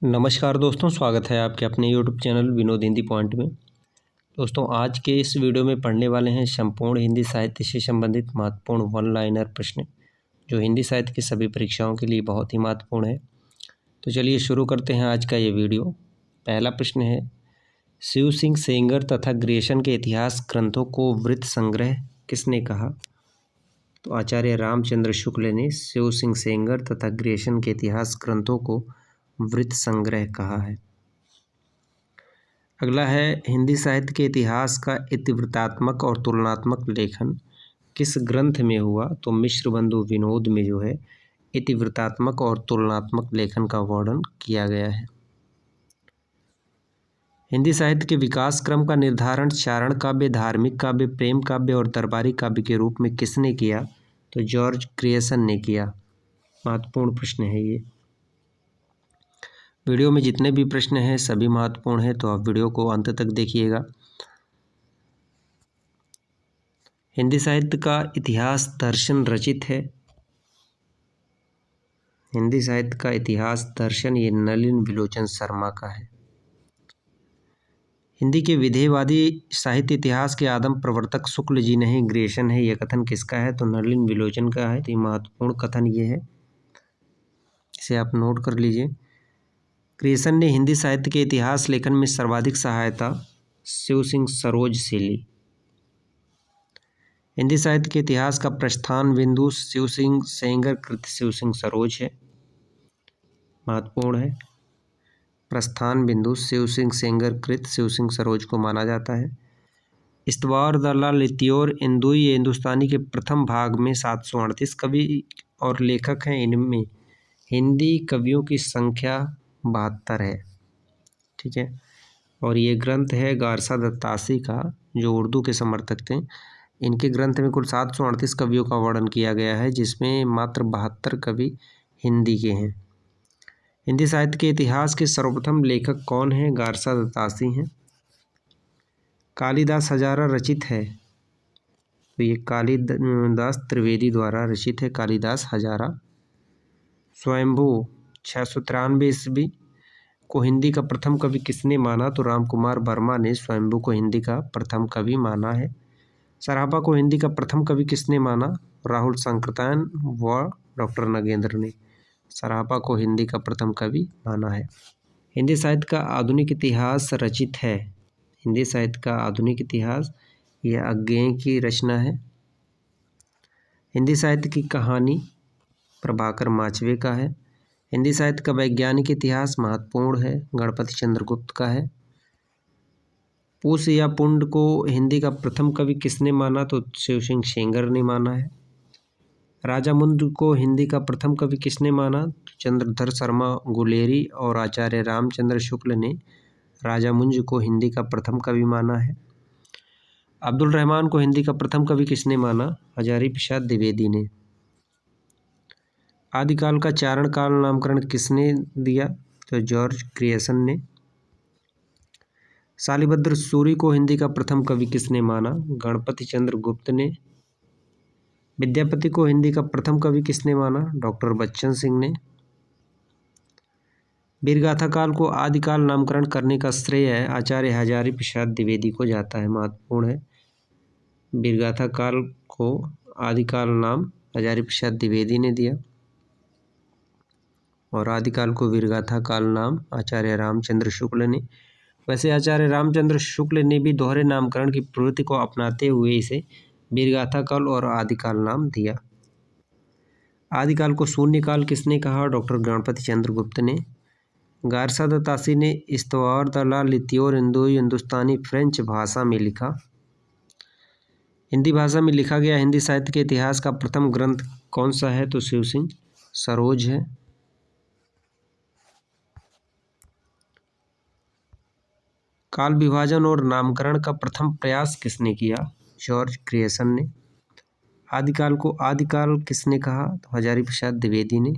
नमस्कार दोस्तों, स्वागत है आपके अपने YouTube channel Vinod Hindi point में। दोस्तों, आज के इस वीडियो में पढ़ने वाले हैं संपूर्ण हिंदी साहित्य से संबंधित महत्वपूर्ण वन लाइनर प्रश्न, जो हिंदी साहित्य की सभी परीक्षाओं के लिए बहुत ही महत्वपूर्ण है। तो चलिए शुरू करते हैं आज का ये वीडियो। पहला प्रश्न है, शिव सिंह सेंगर तथा ग्रेसन के इतिहास ग्रंथों को वृत्त संग्रह किसने कहा? तो आचार्य रामचंद्र शुक्ल ने शिव सिंह सेंगर तथा ग्रेसन के इतिहास ग्रंथों को वृत्त संग्रह कहा है। अगला है, हिंदी साहित्य के इतिहास का इतिवृत्तात्मक और तुलनात्मक लेखन किस ग्रंथ में हुआ? तो मिश्र बंधु विनोद में जो है इतिवृत्तात्मक और तुलनात्मक लेखन का वर्णन किया गया है। हिंदी साहित्य के विकास क्रम का निर्धारण चारण काव्य, धार्मिक काव्य, प्रेम काव्य और दरबारी काव्य के रूप में किसने किया? तो जॉर्ज ग्रियर्सन ने किया। महत्वपूर्ण प्रश्न है ये। वीडियो में जितने भी प्रश्न हैं सभी महत्वपूर्ण हैं, तो आप वीडियो को अंत तक देखिएगा। हिंदी साहित्य का इतिहास दर्शन रचित है। हिंदी साहित्य का इतिहास दर्शन ये नलिन विलोचन शर्मा का है। हिंदी के विधेयवादी साहित्य इतिहास के आदम प्रवर्तक शुक्ल जी नहीं ग्रेसन है, यह कथन किसका है? तो नलिन विलोचन का है। तो ये महत्वपूर्ण कथन ये है, इसे आप नोट कर लीजिए। ग्रेसन ने हिंदी साहित्य के इतिहास लेखन में सर्वाधिक सहायता शिव सिंह सरोज से ली। हिंदी साहित्य के इतिहास का प्रस्थान बिंदु शिव सिंह सेंगर कृत शिव सिंह सरोज है। महत्वपूर्ण है, प्रस्थान बिंदु शिव सिंह सेंगर कृत शिव सिंह सरोज को माना जाता है। इस्तवार दला लित्योर इंदुई ये हिंदुस्तानी के प्रथम भाग में 738 कवि और लेखक हैं। इनमें हिंदी कवियों की संख्या 72 है। ठीक है, और ये ग्रंथ है गारसा दत्तासी का, जो उर्दू के समर्थक थे। इनके ग्रंथ में कुल 738 कवियों का वर्णन किया गया है, जिसमें मात्र 72 कवि हिंदी के हैं। हिंदी साहित्य के इतिहास के सर्वप्रथम लेखक कौन हैं? गारसा दत्तासी हैं। कालिदास हजारा रचित है, तो ये कालिदास त्रिवेदी द्वारा रचित है। कालिदास हजारा। स्वयंभू 693 ईस्वी को हिंदी का प्रथम कवि किसने माना? तो रामकुमार वर्मा ने स्वयंभू को हिंदी का प्रथम कवि माना है। सरापा को हिंदी का प्रथम कवि किसने माना? राहुल सांकृत्यायन व डॉक्टर नगेंद्र ने सरापा को हिंदी का प्रथम कवि माना है। हिंदी साहित्य का आधुनिक इतिहास रचित है। हिंदी साहित्य का आधुनिक इतिहास यह अज्ञेय की रचना है। हिंदी साहित्य की कहानी प्रभाकर माचवे का है। हिंदी साहित्य का वैज्ञानिक इतिहास महत्वपूर्ण है, गणपति चंद्रगुप्त का है। पूस या पुंड को हिंदी का प्रथम कवि किसने माना? तो शिव सिंह सेंगर ने माना है। राजामुंज को हिंदी का प्रथम कवि किसने माना? तो चंद्रधर शर्मा गुलेरी और आचार्य रामचंद्र शुक्ल ने राजामुंज को हिंदी का प्रथम कवि माना है। अब्दुल रहमान को हिंदी का प्रथम कवि किसने माना? हजारी प्रसाद द्विवेदी ने। आदिकाल का चारण काल नामकरण किसने दिया? तो जॉर्ज ग्रियर्सन ने। शालिभद्र सूरी को हिंदी का प्रथम कवि किसने माना? गणपति चंद्र गुप्त ने। विद्यापति को हिंदी का प्रथम कवि किसने माना? डॉक्टर बच्चन सिंह ने। वीरगाथा काल को आदिकाल नामकरण करने का श्रेय आचार्य हजारी प्रसाद द्विवेदी को जाता है। महत्वपूर्ण है, वीरगाथा काल को आदिकाल नाम हजारी प्रसाद द्विवेदी ने दिया और आदिकाल को वीरगाथा काल नाम आचार्य रामचंद्र शुक्ल ने। वैसे आचार्य रामचंद्र शुक्ल ने भी दोहरे नामकरण की प्रवृत्ति को अपनाते हुए इसे वीरगाथा काल और आदिकाल नाम दिया। आदिकाल को शून्यकाल किसने कहा? डॉक्टर गणपति चंद्र गुप्त ने। गारसा दत्तासी ने इस्तवार दला लित्योर इंदुई हिंदुस्तानी फ्रेंच भाषा में लिखा। हिंदी भाषा में लिखा गया हिंदी साहित्य के इतिहास का प्रथम ग्रंथ कौन सा है? तो शिव सिंह सरोज है। काल विभाजन और नामकरण का प्रथम प्रयास किसने किया? जॉर्ज ग्रियर्सन ने। आदिकाल को आदिकाल किसने कहा? तो हजारी प्रसाद द्विवेदी ने।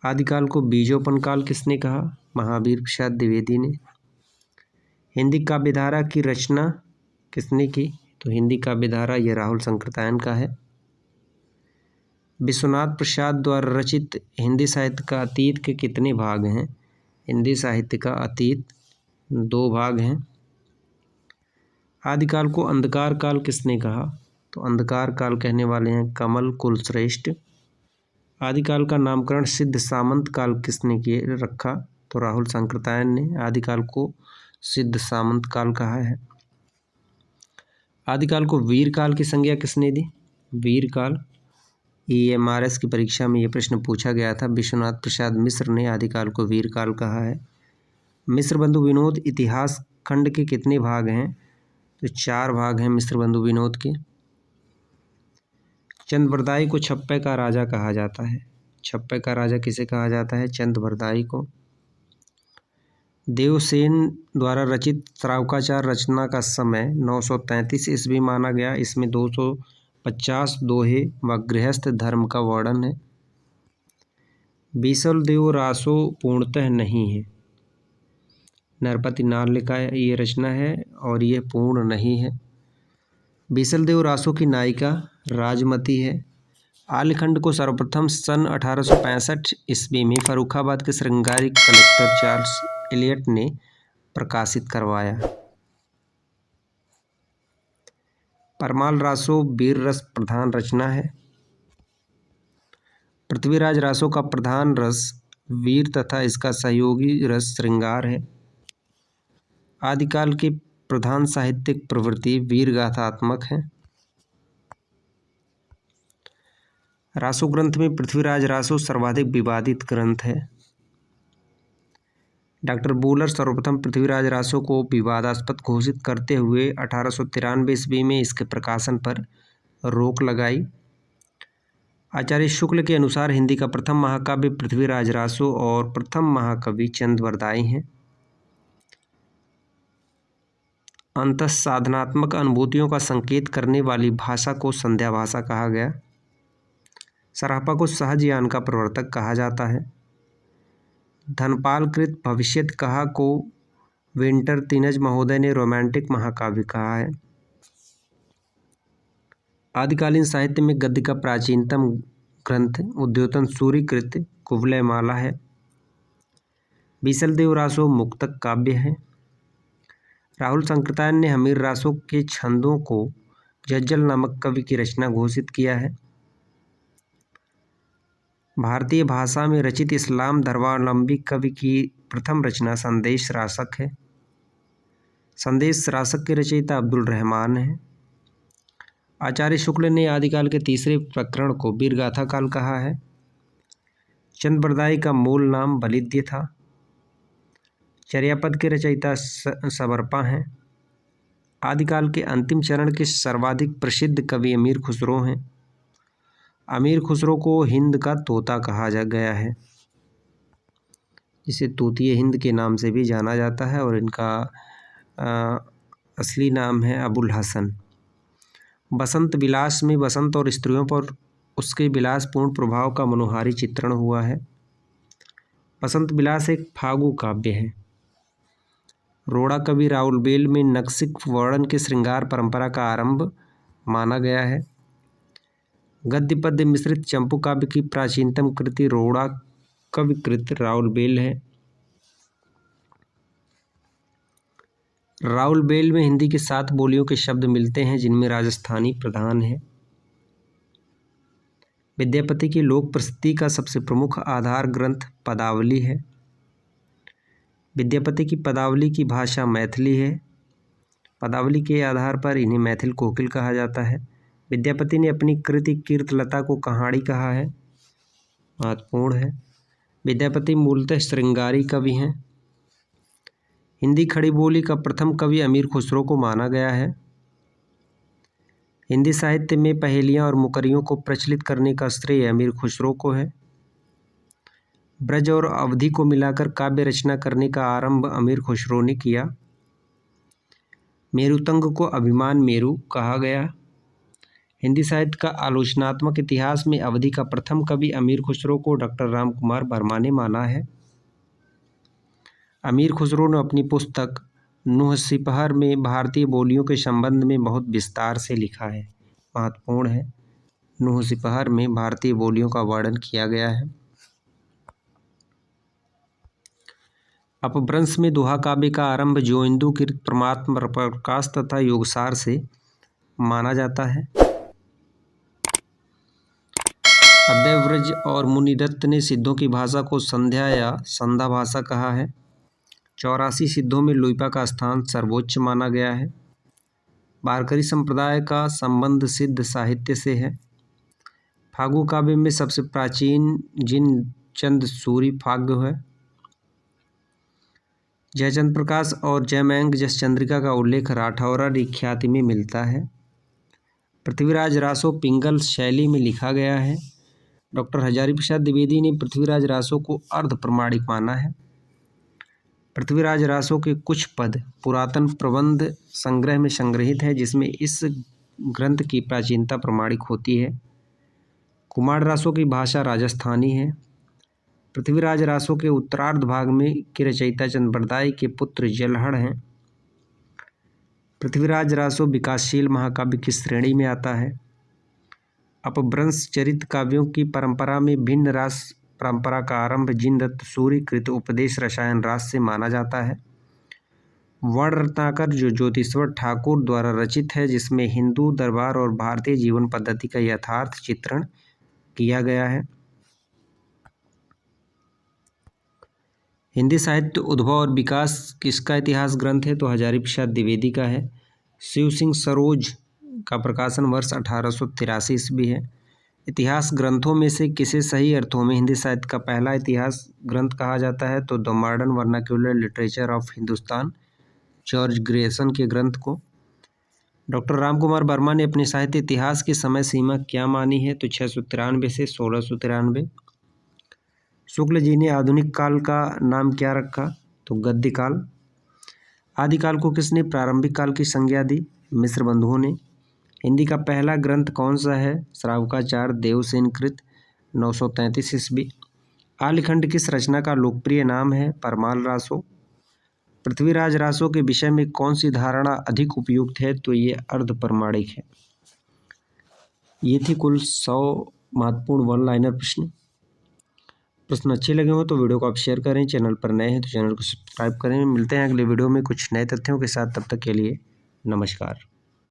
आदिकाल को बीजोपन काल किसने कहा? महावीर प्रसाद द्विवेदी ने। हिंदी काव्यधारा की रचना किसने की? तो हिंदी काव्यधारा ये राहुल सांकृत्यायन का है। विश्वनाथ प्रसाद द्वारा रचित हिंदी साहित्य का अतीत के कितने भाग हैं? हिंदी साहित्य का अतीत 2 भाग हैं। आदिकाल को अंधकार काल किसने कहा? तो अंधकार काल कहने वाले हैं कमल कुलश्रेष्ठ। आदिकाल का नामकरण सिद्ध सामंत काल किसने किए रखा? तो राहुल सांकृत्यायन ने आदिकाल को सिद्ध सामंत काल कहा है। आदिकाल को वीर काल की संज्ञा किसने दी? वीर काल EMRS की परीक्षा में यह प्रश्न पूछा गया था। विश्वनाथ प्रसाद मिश्र ने आदिकाल को वीर काल कहा है। मिश्र बंधु विनोद इतिहास खंड के कितने भाग हैं? तो 4 भाग हैं मिश्र बंधु विनोद के। चंद्रबरदाई को छप्पे का राजा कहा जाता है। छप्पे का राजा किसे कहा जाता है? चंद्रबरदाई को। देवसेन द्वारा रचित श्रावकाचार रचना का समय 933 ईस्वी माना गया। इसमें 250 दोहे व गृहस्थ धर्म का वर्णन है। बीसल देव रासो पूर्णतः नहीं है। नरपति नाल का ये रचना है और ये पूर्ण नहीं है। बीसल देव रासो की नायिका राजमती है। आल्यखंड को सर्वप्रथम सन 1865 ईस्वी में फर्रुखाबाद के श्रृंगारी कलेक्टर चार्ल्स एलियट ने प्रकाशित करवाया। परमाल रासो वीर रस प्रधान रचना है। पृथ्वीराज रासो का प्रधान रस वीर तथा इसका सहयोगी रस श्रृंगार है। आदिकाल की प्रधान साहित्यिक प्रवृत्ति वीर गाथात्मक है। रासो ग्रंथ में पृथ्वीराज रासो सर्वाधिक विवादित ग्रंथ है। डॉक्टर बूलर सर्वप्रथम पृथ्वीराज रासो को विवादास्पद घोषित करते हुए 1893 ईस्वी में इसके प्रकाशन पर रोक लगाई। आचार्य शुक्ल के अनुसार हिंदी का प्रथम महाकाव्य पृथ्वीराज रासो और प्रथम महाकवि चंद्रबरदाई हैं। अंतःसाधनात्मक अनुभूतियों का संकेत करने वाली भाषा को संध्या भाषा कहा गया। सरापा को सहज ज्ञान का प्रवर्तक कहा जाता है। धनपाल कृत भविष्यत कहा को विंटर तीनज महोदय ने रोमांटिक महाकाव्य कहा है। आदिकालीन साहित्य में गद्य का प्राचीनतम ग्रंथ उद्योतन सूर्यकृत कुवलय माला है। बीसल देव रासो मुक्तक काव्य है। राहुल सांकृत्यायन ने हमीर रासो के छंदों को जज्जल नामक कवि की रचना घोषित किया है। भारतीय भाषा में रचित इस्लाम धर्मावलंबी कवि की प्रथम रचना संदेश रासक है। संदेश रासक के रचयिता अब्दुल रहमान हैं। आचार्य शुक्ल ने आदिकाल के तीसरे प्रकरण को वीरगाथा काल कहा है। चंद्रबरदाई का मूल नाम बलिद्य था। चर्यापद के रचयिता सबरपा हैं। आदिकाल के अंतिम चरण के सर्वाधिक प्रसिद्ध कवि अमीर खुसरो हैं। अमीर खुसरो को हिंद का तोता कहा गया है, जिसे तूतिए हिंद के नाम से भी जाना जाता है और इनका असली नाम है अबुल हसन। बसंत विलास में बसंत और स्त्रियों पर उसके विलासपूर्ण प्रभाव का मनोहारी चित्रण हुआ है। बसंत विलास एक फागु काव्य है। रोड़ा कवि राउलबेल में नक्सिक वर्णन के श्रृंगार परंपरा का आरंभ माना गया है। गद्य पद्य मिश्रित चंपू काव्य की प्राचीनतम कृति रोड़ा कविकृत राउलबेल है। राउलबेल में हिंदी के 7 बोलियों के शब्द मिलते हैं, जिनमें राजस्थानी प्रधान है। विद्यापति की लोक प्रसिद्धि का सबसे प्रमुख आधार ग्रंथ पदावली है। विद्यापति की पदावली की भाषा मैथिली है। पदावली के आधार पर इन्हें मैथिल कोकिल कहा जाता है। विद्यापति ने अपनी कृति कीर्तलता को कहानी कहा है, महत्वपूर्ण है। विद्यापति मूलतः श्रृंगारी कवि हैं। हिंदी खड़ी बोली का प्रथम कवि अमीर खुसरो को माना गया है। हिंदी साहित्य में पहेलियाँ और मुकरियों को प्रचलित करने का श्रेय अमीर खुसरो को है। ब्रज और अवधि को मिलाकर काव्य रचना करने का आरंभ अमीर खुसरो ने किया। मेरुतंग को अभिमान मेरु कहा गया। हिंदी साहित्य का आलोचनात्मक इतिहास में अवधि का प्रथम कवि अमीर खुसरो को डॉक्टर राम कुमार वर्मा ने माना है। अमीर खुसरो ने अपनी पुस्तक नूह सिपहर में भारतीय बोलियों के संबंध में बहुत विस्तार से लिखा है, महत्वपूर्ण है। नूह सिपहर में भारतीय बोलियों का वर्णन किया गया है। अपभ्रंश में दोहा काव्य का आरंभ जोइंदु कृत परमात्म प्रकाश तथा योगसार से माना जाता है। अद्वैव्रज और मुनिदत्त ने सिद्धों की भाषा को संध्या या संधा भाषा कहा है। 84 सिद्धों में लुइपा का स्थान सर्वोच्च माना गया है। वारकरी संप्रदाय का संबंध सिद्ध साहित्य से है। फागु काव्य में सबसे प्राचीन जिन चंद सूरी फाग्य है। जयचंद्र प्रकाश और जयमंग जस चंद्रिका का उल्लेख राठौरा ख्याति में मिलता है। पृथ्वीराज रासो पिंगल शैली में लिखा गया है। डॉक्टर हजारी प्रसाद द्विवेदी ने पृथ्वीराज रासो को अर्ध प्रमाणिक माना है। पृथ्वीराज रासो के कुछ पद पुरातन प्रबंध संग्रह में संग्रहित है, जिसमें इस ग्रंथ की प्राचीनता प्रमाणिक होती है। कुमार रासो की भाषा राजस्थानी है। पृथ्वीराज रासो के उत्तरार्ध भाग में के रचयिता चंद्रबरदाई के पुत्र जलहड़ हैं। पृथ्वीराज रासो विकासशील महाकाव्य की श्रेणी में आता है। अपभ्रंश चरित काव्यों की परंपरा में भिन्न रास परंपरा का आरंभ जिनदत्त सूरि कृत उपदेश रसायन रास से माना जाता है। वर्ण रत्नाकर जो ज्योतिश्वर ठाकुर द्वारा रचित है, जिसमें हिंदू दरबार और भारतीय जीवन पद्धति का यथार्थ चित्रण किया गया है। हिंदी साहित्य उद्भव और विकास किसका इतिहास ग्रंथ है, तो हजारी प्रसाद द्विवेदी का है। शिव सिंह सरोज का प्रकाशन वर्ष 1883 ईस्वी है। इतिहास ग्रंथों में से किसे सही अर्थों में हिंदी साहित्य का पहला इतिहास ग्रंथ कहा जाता है, तो the modern vernacular literature of Hindustan George Grayson के ग्रंथ को। डॉक्टर राम कुमार वर्मा ने अपने साहित्य इतिहास की समय सीमा क्या मानी है, तो 693 से 1693। शुक्ल जी ने आधुनिक काल का नाम क्या रखा, तो गद्य काल। आदिकाल को किसने प्रारंभिक काल की संज्ञा दी, मिश्र बंधुओं ने। हिंदी का पहला ग्रंथ कौन सा है, श्रावकाचार देवसेन कृत 933 ईस्वी। आलिखंड किस रचना का लोकप्रिय नाम है, परमाल रासो। पृथ्वीराज रासो के विषय में कौन सी धारणा अधिक उपयुक्त है, तो ये अर्ध प्रमाणिक है। ये थी कुल 100 महत्वपूर्ण वन लाइनर प्रश्न अच्छे लगे हो तो वीडियो को आप शेयर करें। चैनल पर नए हैं तो चैनल को सब्सक्राइब करें। मिलते हैं अगले वीडियो में कुछ नए तथ्यों के साथ। तब तक के लिए नमस्कार।